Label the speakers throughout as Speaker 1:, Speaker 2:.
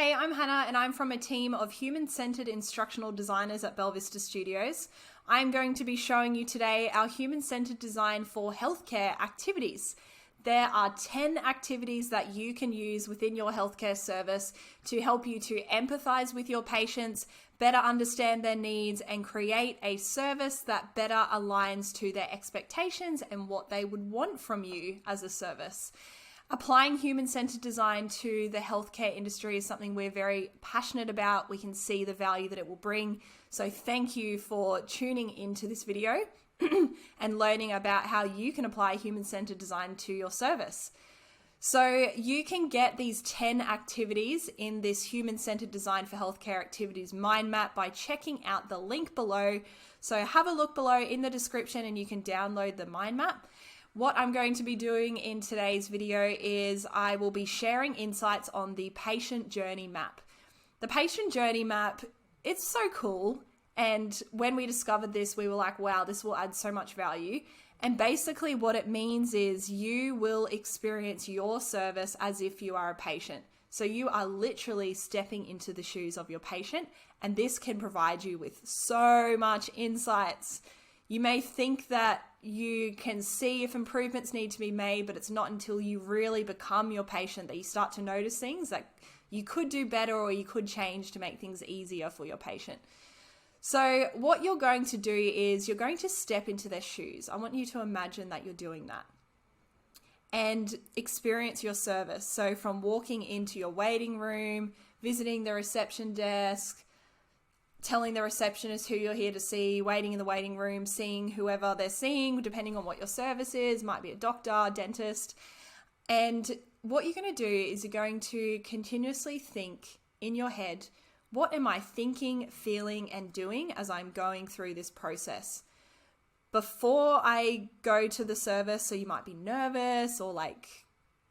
Speaker 1: Hey, I'm Hannah and I'm from a team of human-centered instructional designers at Bella Vista Studios. I'm going to be showing you today our human-centered design for healthcare activities. There are 10 activities that you can use within your healthcare service to help you to empathize with your patients, better understand their needs, and create a service that better aligns to their expectations and what they would want from you as a service. Applying human-centered design to the healthcare industry is something we're very passionate about. We can see the value that it will bring. So thank you for tuning into this video and learning about how you can apply human-centered design to your service. So you can get these 10 activities in this human-centered design for healthcare activities mind map by checking out the link below. So have a look below in the description and you can download the mind map. What I'm going to be doing in today's video is I will be sharing insights on the patient journey map. The patient journey map, it's so cool. And when we discovered this, we were like, wow, this will add so much value. And basically what it means is you will experience your service as if you are a patient. So you are literally stepping into the shoes of your patient, and this can provide you with so much insights. You may think that you can see if improvements need to be made, but it's not until you really become your patient that you start to notice things that you could do better or you could change to make things easier for your patient. So what you're going to do is you're going to step into their shoes. I want you to imagine that you're doing that and experience your service. So from walking into your waiting room, visiting the reception desk, telling the receptionist who you're here to see, waiting in the waiting room, seeing whoever they're seeing, depending on what your service is, might be a doctor, dentist. And what you're going to do is you're going to continuously think in your head, what am I thinking, feeling, and doing as I'm going through this process? Before I go to the service, so you might be nervous or like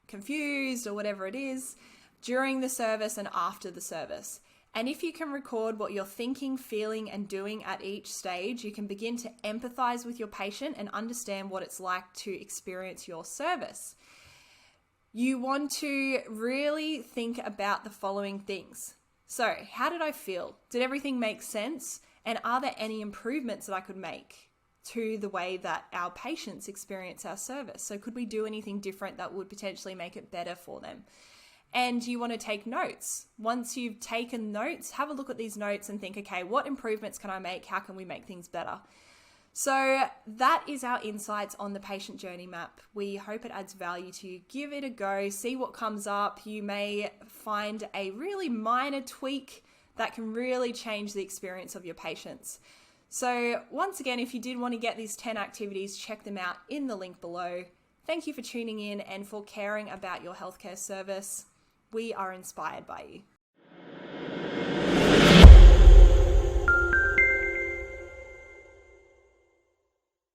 Speaker 1: confused or whatever it is, during the service and after the service. And if you can record what you're thinking, feeling, and doing at each stage, you can begin to empathize with your patient and understand what it's like to experience your service. You want to really think about the following things. So, how did I feel? Did everything make sense? And are there any improvements that I could make to the way that our patients experience our service? So could we do anything different that would potentially make it better for them? And you want to take notes. Once you've taken notes, have a look at these notes and think, okay, what improvements can I make? How can we make things better? So that is our insights on the patient journey map. We hope it adds value to you. Give it a go, see what comes up. You may find a really minor tweak that can really change the experience of your patients. So once again, if you did want to get these 10 activities, check them out in the link below. Thank you for tuning in and for caring about your healthcare service. We are inspired by you.